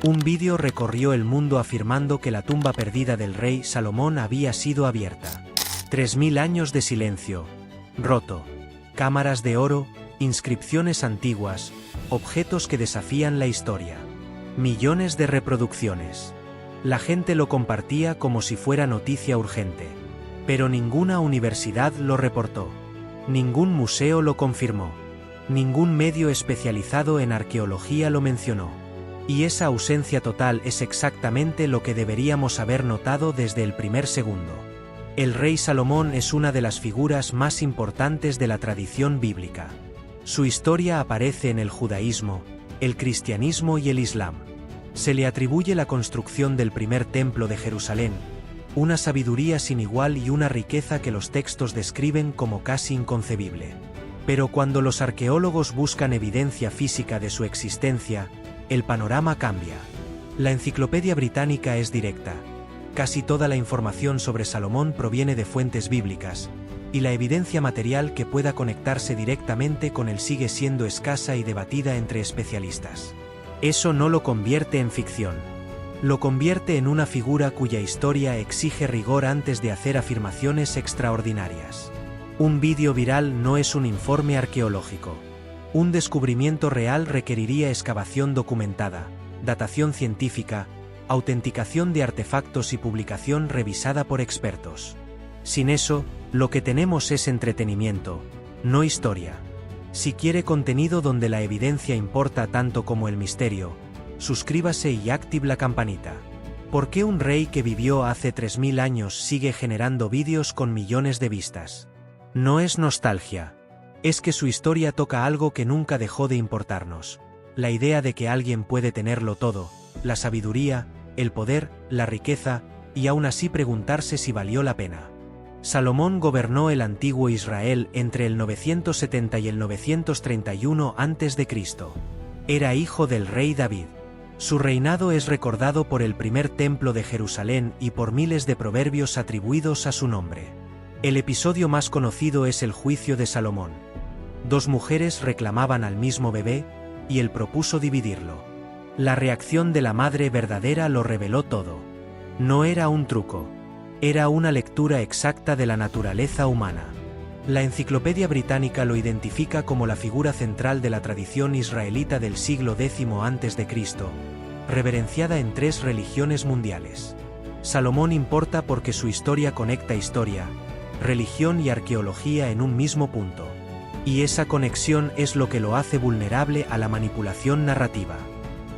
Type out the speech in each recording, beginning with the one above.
Un vídeo recorrió el mundo afirmando que la tumba perdida del rey Salomón había sido abierta. 3000 años de silencio. Roto. Cámaras de oro, inscripciones antiguas, objetos que desafían la historia. Millones de reproducciones. La gente lo compartía como si fuera noticia urgente. Pero ninguna universidad lo reportó. Ningún museo lo confirmó. Ningún medio especializado en arqueología lo mencionó. Y esa ausencia total es exactamente lo que deberíamos haber notado desde el primer segundo. El rey Salomón es una de las figuras más importantes de la tradición bíblica. Su historia aparece en el judaísmo, el cristianismo y el islam. Se le atribuye la construcción del primer templo de Jerusalén, una sabiduría sin igual y una riqueza que los textos describen como casi inconcebible. Pero cuando los arqueólogos buscan evidencia física de su existencia, el panorama cambia. La Enciclopedia Británica es directa. Casi toda la información sobre Salomón proviene de fuentes bíblicas, y la evidencia material que pueda conectarse directamente con él sigue siendo escasa y debatida entre especialistas. Eso no lo convierte en ficción. Lo convierte en una figura cuya historia exige rigor antes de hacer afirmaciones extraordinarias. Un vídeo viral no es un informe arqueológico. Un descubrimiento real requeriría excavación documentada, datación científica, autenticación de artefactos y publicación revisada por expertos. Sin eso, lo que tenemos es entretenimiento, no historia. Si quiere contenido donde la evidencia importa tanto como el misterio, suscríbase y active la campanita. ¿Por qué un rey que vivió hace 3000 años sigue generando vídeos con millones de vistas? No es nostalgia. Es que su historia toca algo que nunca dejó de importarnos. La idea de que alguien puede tenerlo todo, la sabiduría, el poder, la riqueza, y aún así preguntarse si valió la pena. Salomón gobernó el antiguo Israel entre el 970 y el 931 a.C. Era hijo del rey David. Su reinado es recordado por el primer templo de Jerusalén y por miles de proverbios atribuidos a su nombre. El episodio más conocido es el juicio de Salomón. 2 mujeres reclamaban al mismo bebé, y él propuso dividirlo. La reacción de la madre verdadera lo reveló todo. No era un truco. Era una lectura exacta de la naturaleza humana. La Enciclopedia Británica lo identifica como la figura central de la tradición israelita del siglo X a.C., reverenciada en 3 religiones mundiales. Salomón importa porque su historia conecta historia, religión y arqueología en un mismo punto. Y esa conexión es lo que lo hace vulnerable a la manipulación narrativa.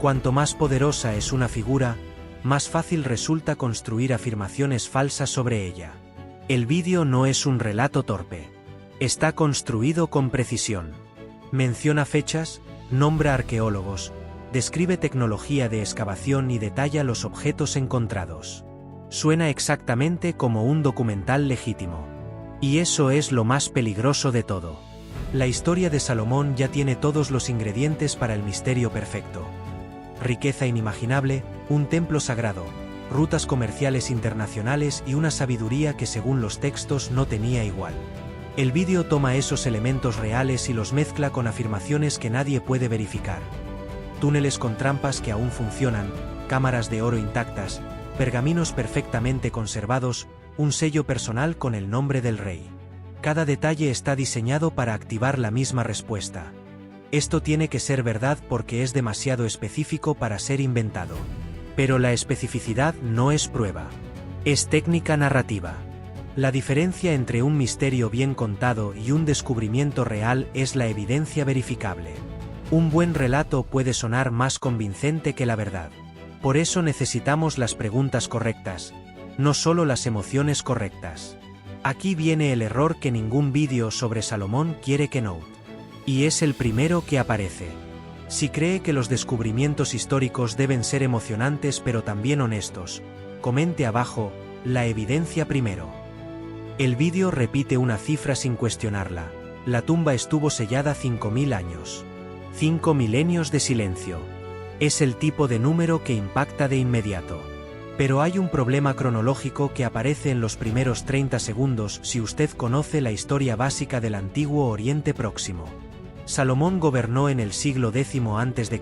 Cuanto más poderosa es una figura, más fácil resulta construir afirmaciones falsas sobre ella. El vídeo no es un relato torpe. Está construido con precisión. Menciona fechas, nombra arqueólogos, describe tecnología de excavación y detalla los objetos encontrados. Suena exactamente como un documental legítimo. Y eso es lo más peligroso de todo. La historia de Salomón ya tiene todos los ingredientes para el misterio perfecto. Riqueza inimaginable, un templo sagrado, rutas comerciales internacionales y una sabiduría que según los textos no tenía igual. El vídeo toma esos elementos reales y los mezcla con afirmaciones que nadie puede verificar. Túneles con trampas que aún funcionan, cámaras de oro intactas, pergaminos perfectamente conservados, un sello personal con el nombre del rey. Cada detalle está diseñado para activar la misma respuesta. Esto tiene que ser verdad porque es demasiado específico para ser inventado. Pero la especificidad no es prueba. Es técnica narrativa. La diferencia entre un misterio bien contado y un descubrimiento real es la evidencia verificable. Un buen relato puede sonar más convincente que la verdad. Por eso necesitamos las preguntas correctas, no solo las emociones correctas. Aquí viene el error que ningún vídeo sobre Salomón quiere que note. Y es el primero que aparece. Si cree que los descubrimientos históricos deben ser emocionantes pero también honestos, comente abajo, la evidencia primero. El vídeo repite una cifra sin cuestionarla. La tumba estuvo sellada 5000 años. 5 milenios de silencio. Es el tipo de número que impacta de inmediato. Pero hay un problema cronológico que aparece en los primeros 30 segundos si usted conoce la historia básica del antiguo Oriente Próximo. Salomón gobernó en el siglo X a.C.,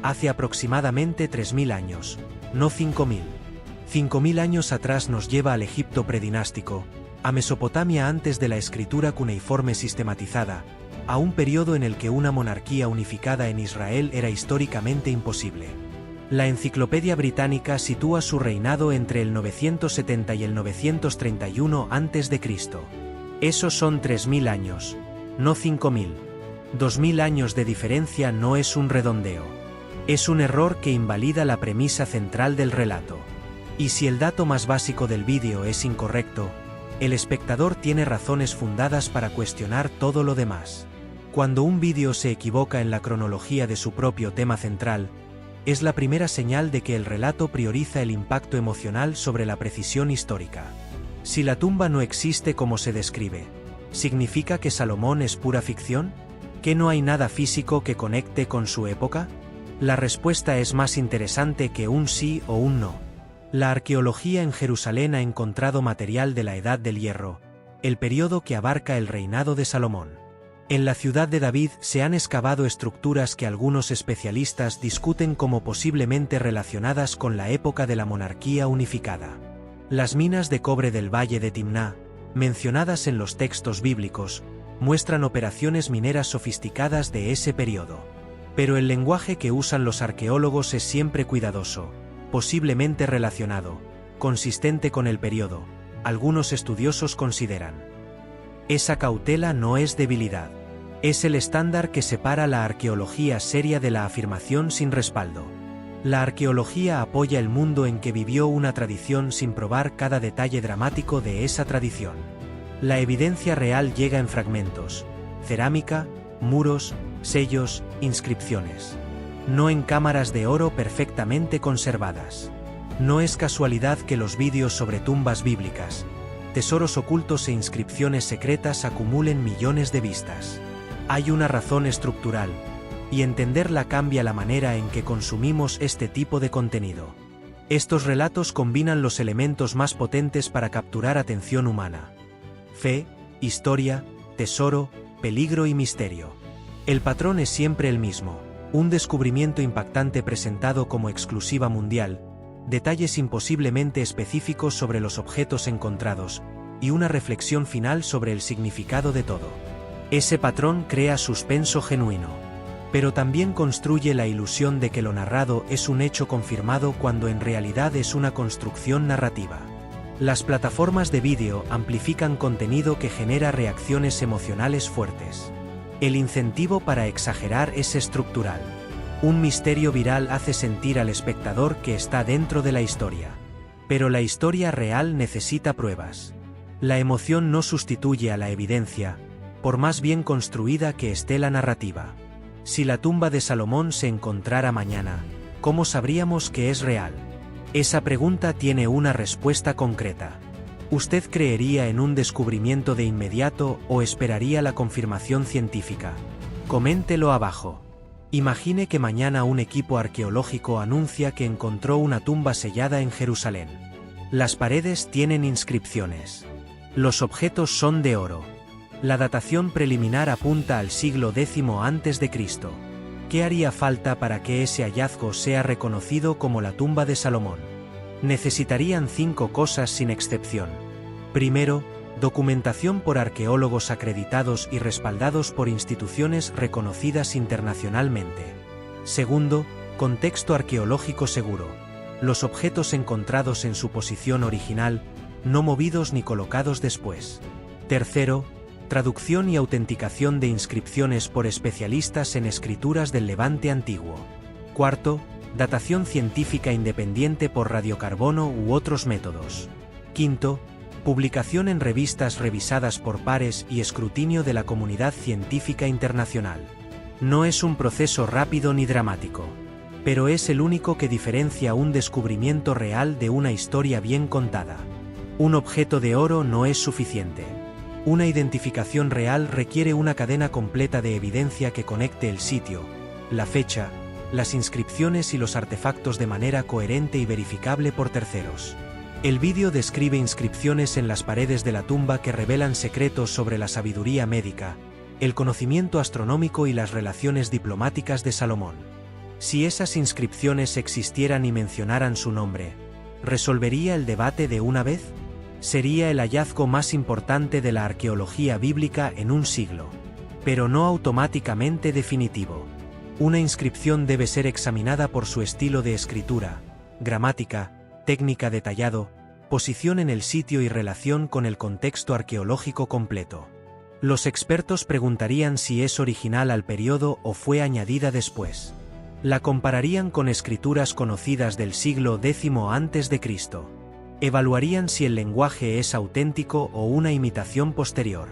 hace aproximadamente 3000 años, no 5000. 5000 años atrás nos lleva al Egipto predinástico, a Mesopotamia antes de la escritura cuneiforme sistematizada, a un periodo en el que una monarquía unificada en Israel era históricamente imposible. La Enciclopedia Británica sitúa su reinado entre el 970 y el 931 a.C. Esos son 3000 años, no 5000. 2000 años de diferencia no es un redondeo. Es un error que invalida la premisa central del relato. Y si el dato más básico del vídeo es incorrecto, el espectador tiene razones fundadas para cuestionar todo lo demás. Cuando un vídeo se equivoca en la cronología de su propio tema central, es la primera señal de que el relato prioriza el impacto emocional sobre la precisión histórica. Si la tumba no existe como se describe, ¿significa que Salomón es pura ficción? ¿Que no hay nada físico que conecte con su época? La respuesta es más interesante que un sí o un no. La arqueología en Jerusalén ha encontrado material de la Edad del Hierro, el periodo que abarca el reinado de Salomón. En la ciudad de David se han excavado estructuras que algunos especialistas discuten como posiblemente relacionadas con la época de la monarquía unificada. Las minas de cobre del valle de Timná, mencionadas en los textos bíblicos, muestran operaciones mineras sofisticadas de ese periodo. Pero el lenguaje que usan los arqueólogos es siempre cuidadoso, posiblemente relacionado, consistente con el periodo. Algunos estudiosos consideran. Esa cautela no es debilidad. Es el estándar que separa la arqueología seria de la afirmación sin respaldo. La arqueología apoya el mundo en que vivió una tradición sin probar cada detalle dramático de esa tradición. La evidencia real llega en fragmentos, cerámica, muros, sellos, inscripciones. No en cámaras de oro perfectamente conservadas. No es casualidad que los vídeos sobre tumbas bíblicas, tesoros ocultos e inscripciones secretas acumulen millones de vistas. Hay una razón estructural, y entenderla cambia la manera en que consumimos este tipo de contenido. Estos relatos combinan los elementos más potentes para capturar atención humana: fe, historia, tesoro, peligro y misterio. El patrón es siempre el mismo: un descubrimiento impactante presentado como exclusiva mundial, detalles imposiblemente específicos sobre los objetos encontrados, y una reflexión final sobre el significado de todo. Ese patrón crea suspenso genuino, pero también construye la ilusión de que lo narrado es un hecho confirmado cuando en realidad es una construcción narrativa. Las plataformas de vídeo amplifican contenido que genera reacciones emocionales fuertes. El incentivo para exagerar es estructural. Un misterio viral hace sentir al espectador que está dentro de la historia. Pero la historia real necesita pruebas. La emoción no sustituye a la evidencia, por más bien construida que esté la narrativa. Si la tumba de Salomón se encontrara mañana, ¿cómo sabríamos que es real? Esa pregunta tiene una respuesta concreta. ¿Usted creería en un descubrimiento de inmediato o esperaría la confirmación científica? Coméntelo abajo. Imagine que mañana un equipo arqueológico anuncia que encontró una tumba sellada en Jerusalén. Las paredes tienen inscripciones. Los objetos son de oro. La datación preliminar apunta al siglo X a.C. ¿Qué haría falta para que ese hallazgo sea reconocido como la tumba de Salomón? Necesitarían 5 cosas sin excepción. Primero, documentación por arqueólogos acreditados y respaldados por instituciones reconocidas internacionalmente. Segundo, contexto arqueológico seguro. Los objetos encontrados en su posición original, no movidos ni colocados después. Tercero, traducción y autenticación de inscripciones por especialistas en escrituras del Levante antiguo. Cuarto, datación científica independiente por radiocarbono u otros métodos. Quinto, publicación en revistas revisadas por pares y escrutinio de la comunidad científica internacional. No es un proceso rápido ni dramático, pero es el único que diferencia un descubrimiento real de una historia bien contada. Un objeto de oro no es suficiente. Una identificación real requiere una cadena completa de evidencia que conecte el sitio, la fecha, las inscripciones y los artefactos de manera coherente y verificable por terceros. El vídeo describe inscripciones en las paredes de la tumba que revelan secretos sobre la sabiduría médica, el conocimiento astronómico y las relaciones diplomáticas de Salomón. Si esas inscripciones existieran y mencionaran su nombre, ¿resolvería el debate de una vez? Sería el hallazgo más importante de la arqueología bíblica en un siglo, pero no automáticamente definitivo. Una inscripción debe ser examinada por su estilo de escritura, gramática, técnica detallado, posición en el sitio y relación con el contexto arqueológico completo. Los expertos preguntarían si es original al periodo o fue añadida después. La compararían con escrituras conocidas del siglo X a.C. Evaluarían si el lenguaje es auténtico o una imitación posterior.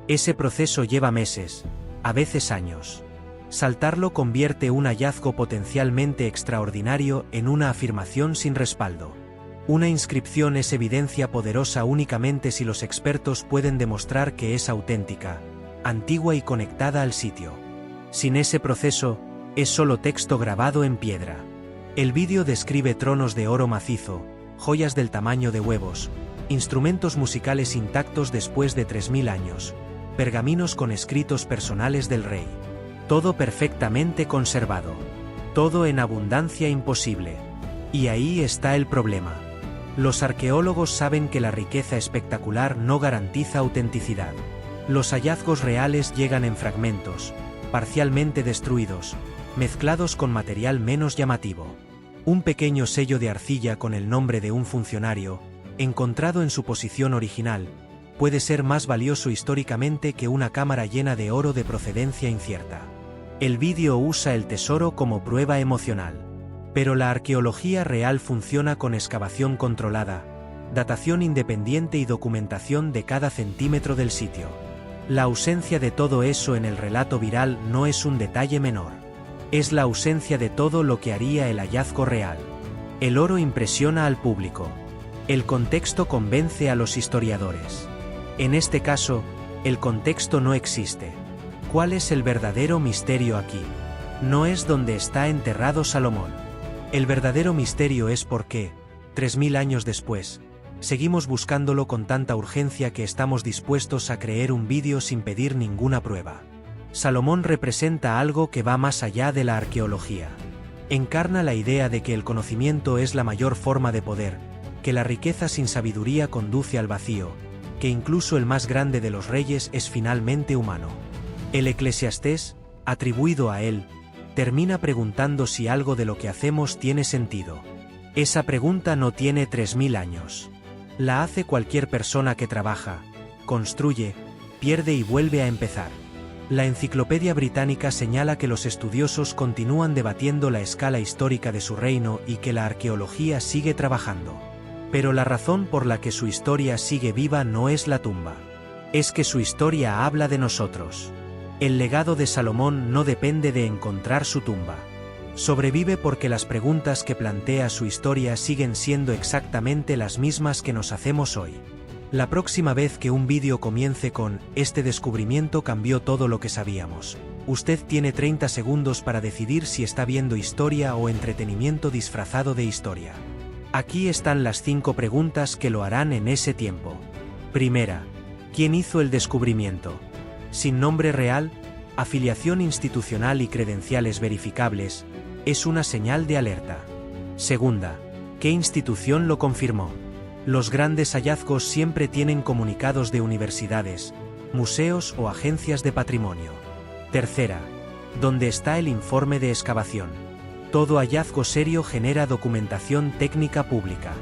Ese proceso lleva meses, a veces años. Saltarlo convierte un hallazgo potencialmente extraordinario en una afirmación sin respaldo. Una inscripción es evidencia poderosa únicamente si los expertos pueden demostrar que es auténtica, antigua y conectada al sitio. Sin ese proceso, es solo texto grabado en piedra. El vídeo describe tronos de oro macizo, joyas del tamaño de huevos, instrumentos musicales intactos después de 3000 años, pergaminos con escritos personales del rey. Todo perfectamente conservado. Todo en abundancia imposible. Y ahí está el problema. Los arqueólogos saben que la riqueza espectacular no garantiza autenticidad. Los hallazgos reales llegan en fragmentos, parcialmente destruidos, mezclados con material menos llamativo. Un pequeño sello de arcilla con el nombre de un funcionario, encontrado en su posición original, puede ser más valioso históricamente que una cámara llena de oro de procedencia incierta. El vídeo usa el tesoro como prueba emocional. Pero la arqueología real funciona con excavación controlada, datación independiente y documentación de cada centímetro del sitio. La ausencia de todo eso en el relato viral no es un detalle menor. Es la ausencia de todo lo que haría el hallazgo real. El oro impresiona al público. El contexto convence a los historiadores. En este caso, el contexto no existe. ¿Cuál es el verdadero misterio aquí? No es dónde está enterrado Salomón. El verdadero misterio es por qué, 3000 años después, seguimos buscándolo con tanta urgencia que estamos dispuestos a creer un vídeo sin pedir ninguna prueba. Salomón representa algo que va más allá de la arqueología. Encarna la idea de que el conocimiento es la mayor forma de poder, que la riqueza sin sabiduría conduce al vacío, que incluso el más grande de los reyes es finalmente humano. El Eclesiastés, atribuido a él, termina preguntando si algo de lo que hacemos tiene sentido. Esa pregunta no tiene 3000 años. La hace cualquier persona que trabaja, construye, pierde y vuelve a empezar. La Enciclopedia Británica señala que los estudiosos continúan debatiendo la escala histórica de su reino y que la arqueología sigue trabajando. Pero la razón por la que su historia sigue viva no es la tumba. Es que su historia habla de nosotros. El legado de Salomón no depende de encontrar su tumba. Sobrevive porque las preguntas que plantea su historia siguen siendo exactamente las mismas que nos hacemos hoy. La próxima vez que un vídeo comience con "este descubrimiento cambió todo lo que sabíamos", usted tiene 30 segundos para decidir si está viendo historia o entretenimiento disfrazado de historia. Aquí están las 5 preguntas que lo harán en ese tiempo. Primera, ¿quién hizo el descubrimiento? Sin nombre real, afiliación institucional y credenciales verificables, es una señal de alerta. Segunda, ¿qué institución lo confirmó? Los grandes hallazgos siempre tienen comunicados de universidades, museos o agencias de patrimonio. Tercera, ¿dónde está el informe de excavación? Todo hallazgo serio genera documentación técnica pública.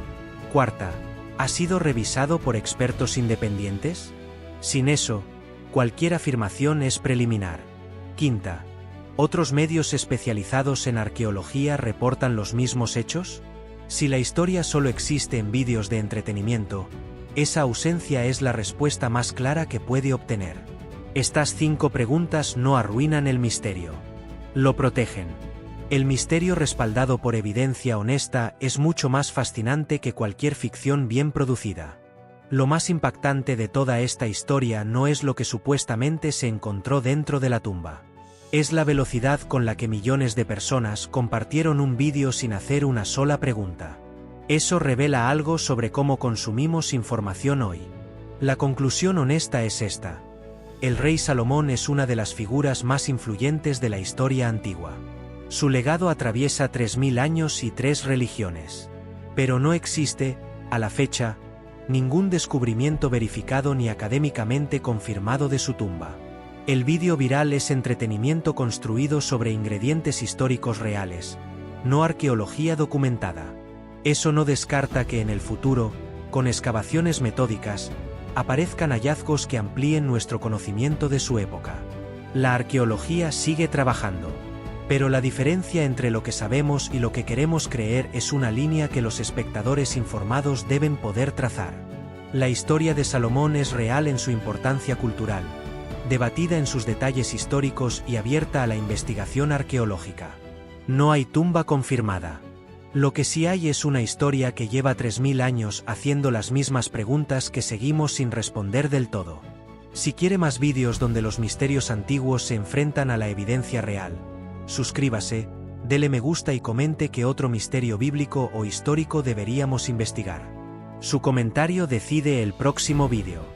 Cuarta, ¿ha sido revisado por expertos independientes? Sin eso, cualquier afirmación es preliminar. Quinta, ¿otros medios especializados en arqueología reportan los mismos hechos? Si la historia solo existe en vídeos de entretenimiento, esa ausencia es la respuesta más clara que puede obtener. Estas 5 preguntas no arruinan el misterio. Lo protegen. El misterio respaldado por evidencia honesta es mucho más fascinante que cualquier ficción bien producida. Lo más impactante de toda esta historia no es lo que supuestamente se encontró dentro de la tumba. Es la velocidad con la que millones de personas compartieron un vídeo sin hacer una sola pregunta. Eso revela algo sobre cómo consumimos información hoy. La conclusión honesta es esta. El rey Salomón es una de las figuras más influyentes de la historia antigua. Su legado atraviesa 3000 años y 3 religiones. Pero no existe, a la fecha, ningún descubrimiento verificado ni académicamente confirmado de su tumba. El vídeo viral es entretenimiento construido sobre ingredientes históricos reales, no arqueología documentada. Eso no descarta que en el futuro, con excavaciones metódicas, aparezcan hallazgos que amplíen nuestro conocimiento de su época. La arqueología sigue trabajando. Pero la diferencia entre lo que sabemos y lo que queremos creer es una línea que los espectadores informados deben poder trazar. La historia de Salomón es real en su importancia cultural, debatida en sus detalles históricos y abierta a la investigación arqueológica. No hay tumba confirmada. Lo que sí hay es una historia que lleva 3000 años haciendo las mismas preguntas que seguimos sin responder del todo. Si quiere más vídeos donde los misterios antiguos se enfrentan a la evidencia real, suscríbase, dele me gusta y comente qué otro misterio bíblico o histórico deberíamos investigar. Su comentario decide el próximo vídeo.